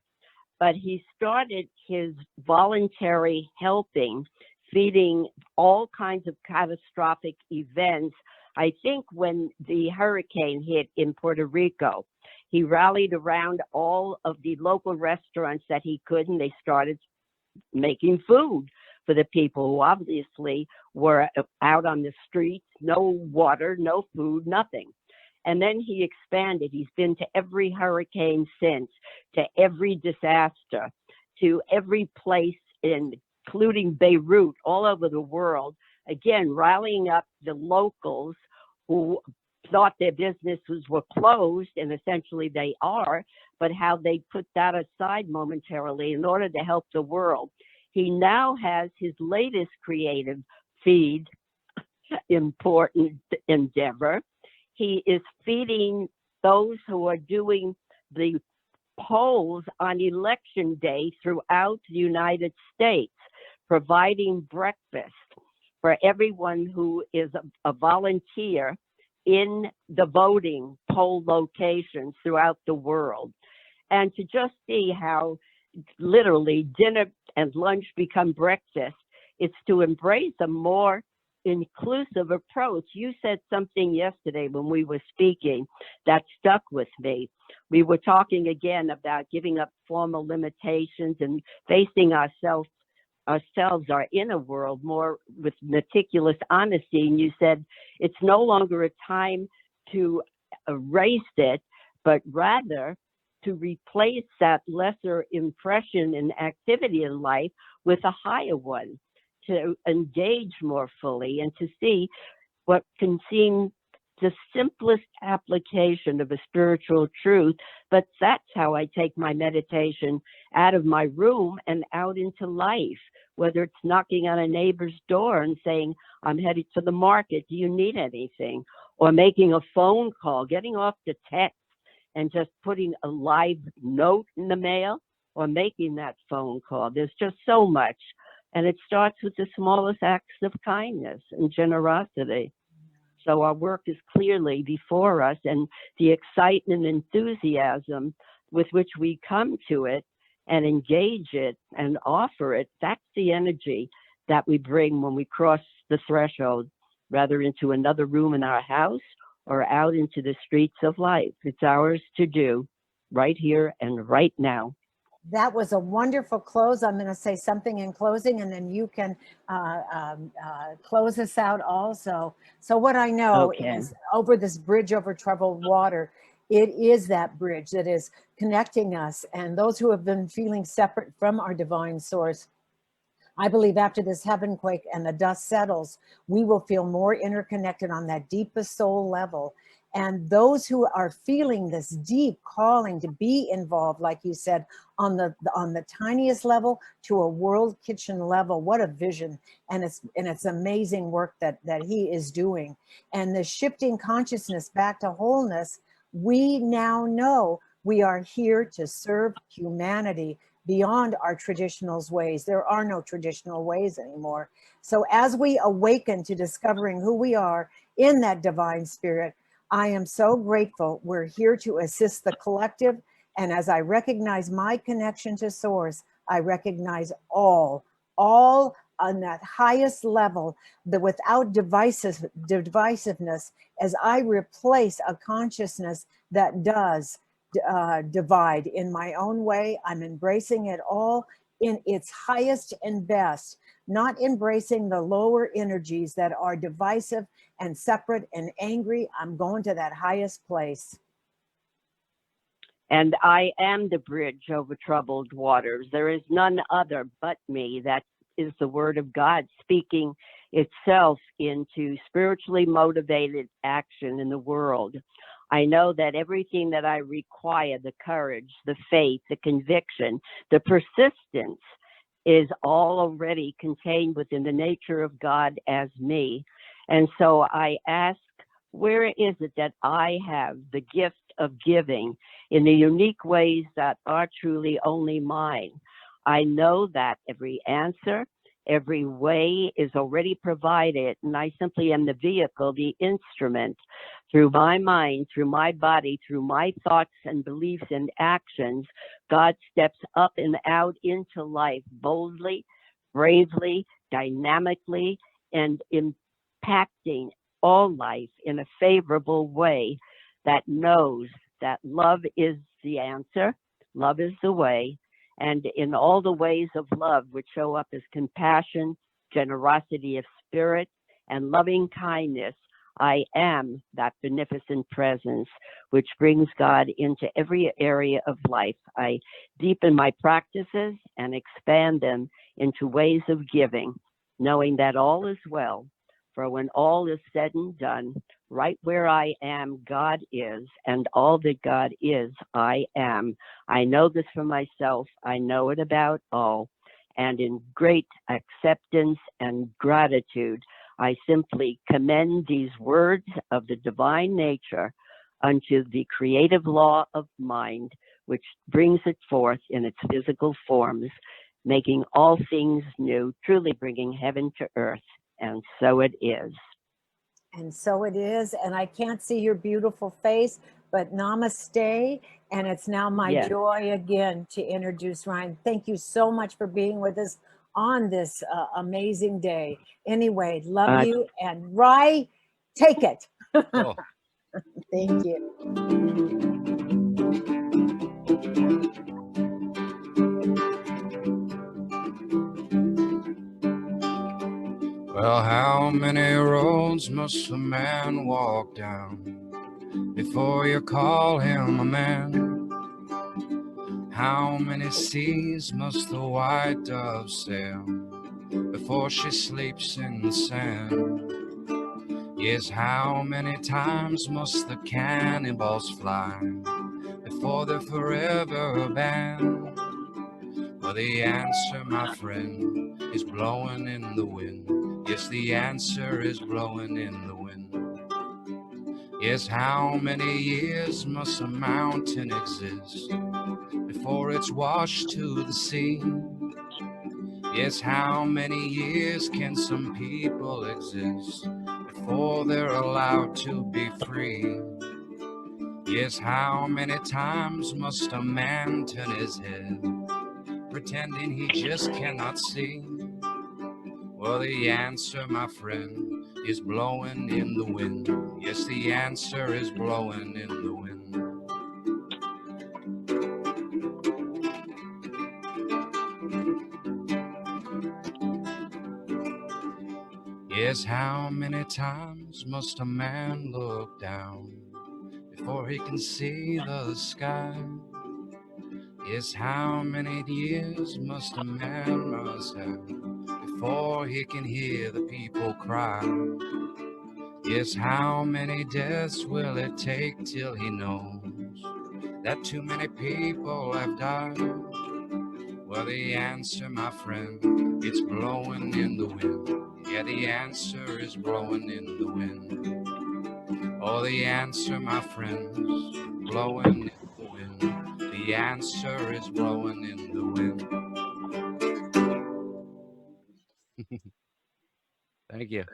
Speaker 8: But he started his voluntary helping, feeding all kinds of catastrophic events. I think when the hurricane hit in Puerto Rico, he rallied around all of the local restaurants that he could, and they started making food for the people who obviously were out on the streets, no water, no food, nothing. And then he expanded. He's been to every hurricane since, to every disaster, to every place, including Beirut, all over the world, again, rallying up the locals who thought their businesses were closed, and essentially they are, but how they put that aside momentarily in order to help the world. He now has his latest creative feed, important endeavor. He is feeding those who are doing the polls on election day throughout the United States, providing breakfast for everyone who is a volunteer in the voting poll locations throughout the world. And to just see how literally dinner and lunch become breakfast, it's to embrace a more inclusive approach. You said something yesterday when we were speaking that stuck with me. We were talking again about giving up formal limitations and facing ourselves, our inner world, more with meticulous honesty. And you said it's no longer a time to erase it, but rather to replace that lesser impression and activity in life with a higher one, to engage more fully and to see what can seem the simplest application of a spiritual truth. But that's how I take my meditation out of my room and out into life, whether it's knocking on a neighbor's door and saying, I'm headed to the market, do you need anything? Or making a phone call, getting off the text and just putting a live note in the mail or making that phone call. There's just so much. And it starts with the smallest acts of kindness and generosity. So our work is clearly before us, and the excitement and enthusiasm with which we come to it and engage it and offer it, that's the energy that we bring when we cross the threshold, rather into another room in our house or out into the streets of life. It's ours to do right here and right now.
Speaker 1: That was a wonderful close. I'm going to say something in closing, and then you can close us out also. So what I know is over this bridge over troubled water, it is that bridge that is connecting us and those who have been feeling separate from our divine source. I believe after this heaven quake and the dust settles, we will feel more interconnected on that deepest soul level. And those who are feeling this deep calling to be involved, like you said, on the tiniest level to a world kitchen level, what a vision. And it's amazing work that he is doing. And the shifting consciousness back to wholeness, we now know we are here to serve humanity beyond our traditional ways. There are no traditional ways anymore. So as we awaken to discovering who we are in that divine spirit, I am so grateful we're here to assist the collective. And as I recognize my connection to source, I recognize all on that highest level, the without divisiveness, as I replace a consciousness that does divide in my own way. I'm embracing it all in its highest and best, not embracing the lower energies that are divisive and separate and angry. I'm going to that highest place.
Speaker 8: And I am the bridge over troubled waters. There is none other but me. That is the word of God speaking itself into spiritually motivated action in the world. I know that everything that I require, the courage, the faith, the conviction, the persistence, is all already contained within the nature of God as me. And so I ask, where is it that I have the gift of giving in the unique ways that are truly only mine? I know that every answer, every way is already provided, and I simply am the vehicle, the instrument, through my mind, through my body, through my thoughts and beliefs and actions. God steps up and out into life boldly, bravely, dynamically, and impacting all life in a favorable way that knows that love is the answer, love is the way, and in all the ways of love, which show up as compassion, generosity of spirit, and loving kindness, I am that beneficent presence which brings God into every area of life. I deepen my practices and expand them into ways of giving, knowing that all is well. For when all is said and done, right where I am, God is, and all that God is, I am. I know this for myself. I know it about all. And in great acceptance and gratitude, I simply commend these words of the divine nature unto the creative law of mind, which brings it forth in its physical forms, making all things new, truly bringing heaven to earth. And so it is.
Speaker 1: And so it is. And I can't see your beautiful face, but namaste. And it's now my joy again to introduce Ryan. Thank you so much for being with us on this amazing day. Anyway, love you. And Rye, take it.
Speaker 7: Oh.
Speaker 1: Thank you.
Speaker 7: Well, how many roads must a man walk down before you call him a man? How many seas must the white dove sail before she sleeps in the sand? Yes, how many times must the cannonballs fly before they're forever banned? Well, the answer, my friend, is blowing in the wind. Yes, the answer is blowing in the wind. Yes, how many years must a mountain exist before it's washed to the sea? Yes, how many years can some people exist before they're allowed to be free? Yes, how many times must a man turn his head, pretending he just cannot see? Well, the answer, my friend, is blowing in the wind. Yes, the answer is blowing in the wind. Yes, how many times must a man look down before he can see the sky? Yes, how many years must a man must have before he can hear the people cry? Yes, how many deaths will it take till he knows that too many people have died? Well, the answer, my friend, it's blowing in the wind. Yeah, the answer is blowing in the wind. Oh, the answer, my friend, is blowing in the wind. The answer is blowing in the wind. Thank you.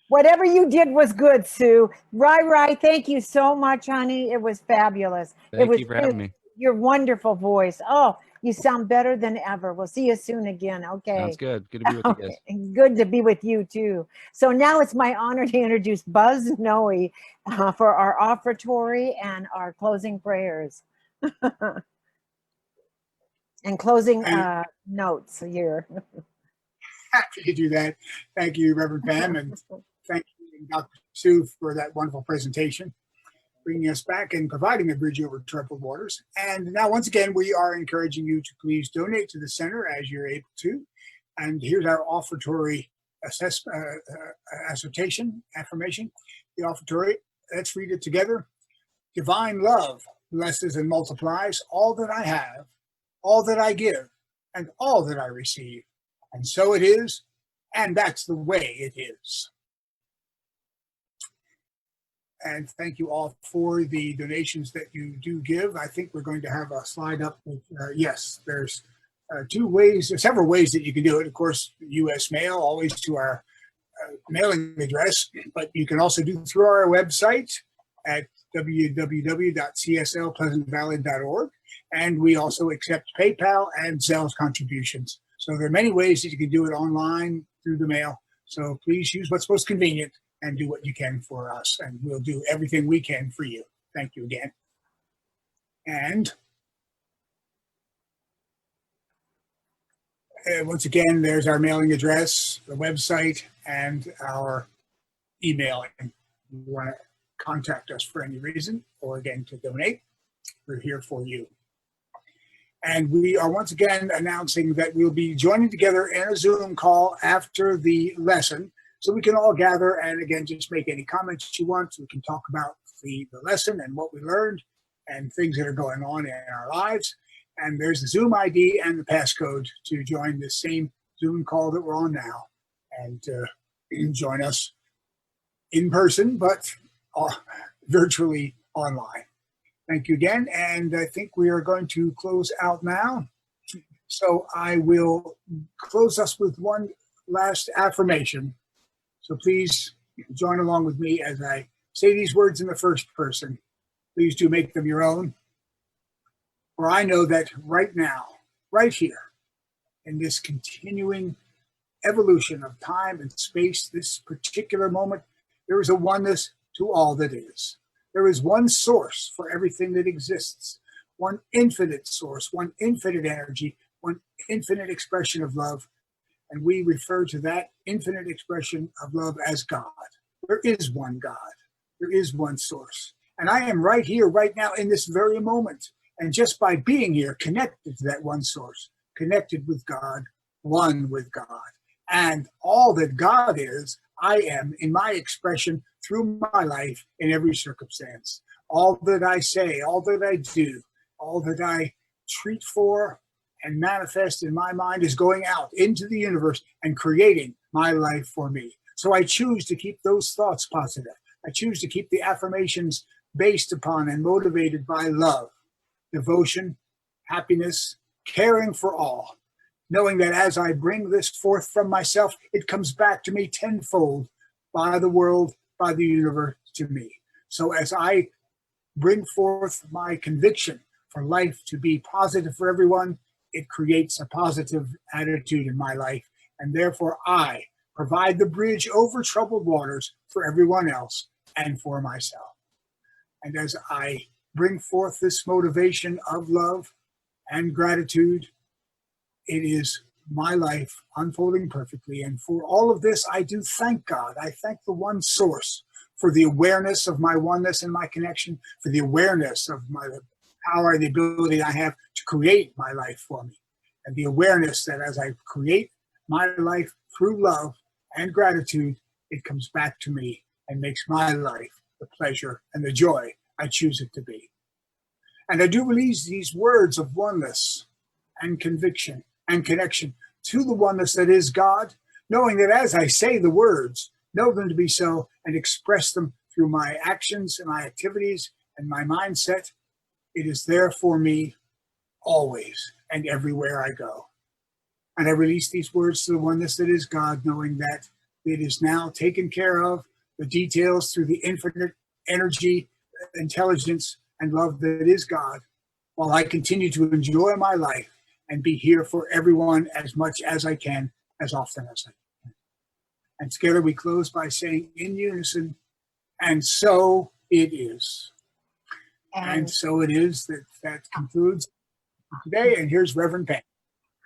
Speaker 1: Whatever you did was good, Sue. Right. Thank you so much, honey. It was fabulous.
Speaker 7: Thank you for having me.
Speaker 1: Your wonderful voice. Oh, you sound better than ever. We'll see you soon again. Okay.
Speaker 7: Sounds good. Good to be with you guys.
Speaker 1: Okay. Good to be with you too. So now it's my honor to introduce Buzz Noe for our offertory and our closing prayers and closing notes here.
Speaker 6: Happy to do that. Thank you, Reverend Pam, and thank you, Dr. Sue, for that wonderful presentation, bringing us back and providing a bridge over troubled waters. And now, once again, we are encouraging you to please donate to the center as you're able to. And here's our offertory affirmation. The offertory, let's read it together. Divine love blesses and multiplies all that I have, all that I give, and all that I receive. And so it is, and that's the way it is. And thank you all for the donations that you do give. I think we're going to have a slide up with, yes, there's several ways that you can do it. Of course, U.S. mail, always to our mailing address, but you can also do through our website at www.cslpleasantvalley.org. And we also accept PayPal and Zelle contributions. So there are many ways that you can do it online through the mail. So please use what's most convenient and do what you can for us. And we'll do everything we can for you. Thank you again. And once again, there's our mailing address, the website, and our email. If you want to contact us for any reason or again to donate, we're here for you. And we are once again announcing that we'll be joining together in a Zoom call after the lesson so we can all gather and again just make any comments you want so we can talk about the lesson and what we learned and things that are going on in our lives. And there's the Zoom ID and the passcode to join the same Zoom call that we're on now and join us in person but virtually online. Thank you again, and I think we are going to close out now. So I will close us with one last affirmation. So please join along with me as I say these words in the first person. Please do make them your own. For I know that right now, right here, in this continuing evolution of time and space, this particular moment, there is a oneness to all that is. There is one source for everything that exists, one infinite source, one infinite energy, one infinite expression of love. And we refer to that infinite expression of love as God. There is one God. There is one source. And I am right here, right now, in this very moment. And just by being here, connected to that one source, connected with God, one with God. And all that God is, I am in my expression through my life in every circumstance. All that I say, all that I do, all that I treat for and manifest in my mind is going out into the universe and creating my life for me. So I choose to keep those thoughts positive. I choose to keep the affirmations based upon and motivated by love, devotion, happiness, caring for all, knowing that as I bring this forth from myself, it comes back to me tenfold by the world, by the universe, to me. So as I bring forth my conviction for life to be positive for everyone, it creates a positive attitude in my life. And therefore, I provide the bridge over troubled waters for everyone else and for myself. And as I bring forth this motivation of love and gratitude, it is my life unfolding perfectly. And for all of this, I do thank God. I thank the one source for the awareness of my oneness and my connection, for the awareness of my power and the ability I have to create my life for me. And the awareness that as I create my life through love and gratitude, it comes back to me and makes my life the pleasure and the joy I choose it to be. And I do release these words of oneness and conviction and connection to the oneness that is God, knowing that as I say the words, know them to be so, and express them through my actions and my activities and my mindset, it is there for me always and everywhere I go. And I release these words to the oneness that is God, knowing that it is now taken care of, the details through the infinite energy, intelligence, and love that is God, while I continue to enjoy my life and be here for everyone as much as I can, as often as I can. And together we close by saying in unison, and so it is. And so it is. That concludes today. And here's Reverend Pam.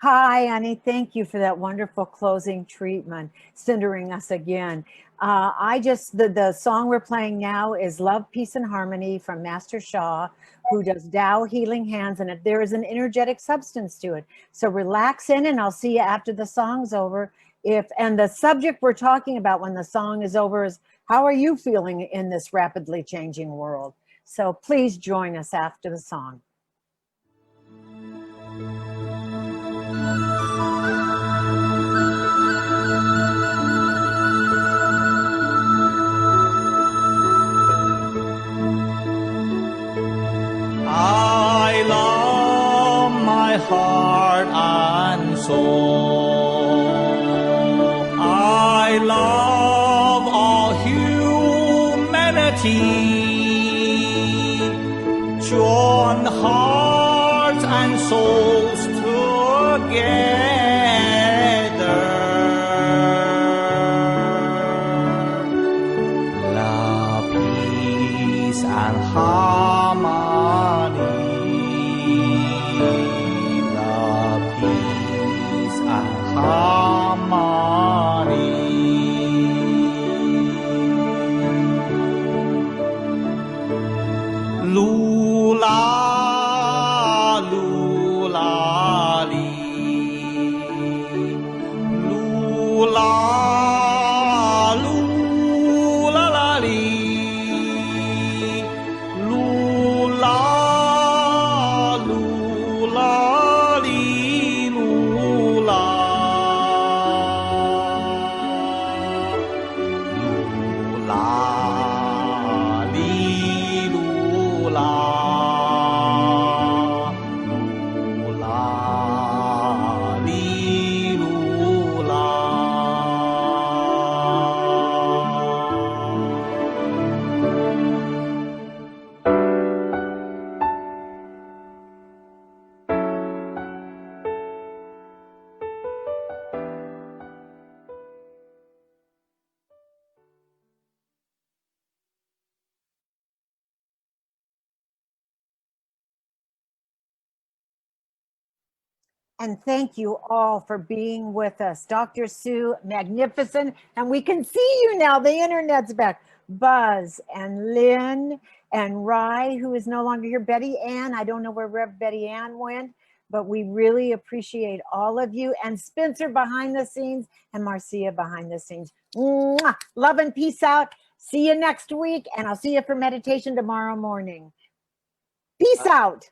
Speaker 1: Hi, Annie. Thank you for that wonderful closing treatment, centering us again. The song we're playing now is Love, Peace, and Harmony from Master Sha, who does Tao Healing Hands, and there is an energetic substance to it. So relax in, and I'll see you after the song's over. And the subject we're talking about when the song is over is, how are you feeling in this rapidly changing world? So please join us after the song.
Speaker 9: I love my heart and soul. I love all humanity. Join hearts and souls together. Love, peace, and harmony. Love, peace, and harmony. Lula, lula, lee. Lula, lula, la, lee. Lula, lula, lee, lula. Lula, lee, lula. Lula, lee, lula.
Speaker 1: And thank you all for being with us. Dr. Sue, magnificent. And we can see you now. The internet's back. Buzz and Lynn and Rye, who is no longer here. Betty Ann, I don't know where Rev Betty Ann went, but we really appreciate all of you. And Spencer behind the scenes and Marcia behind the scenes. Mwah! Love and peace out. See you next week. And I'll see you for meditation tomorrow morning. Peace out.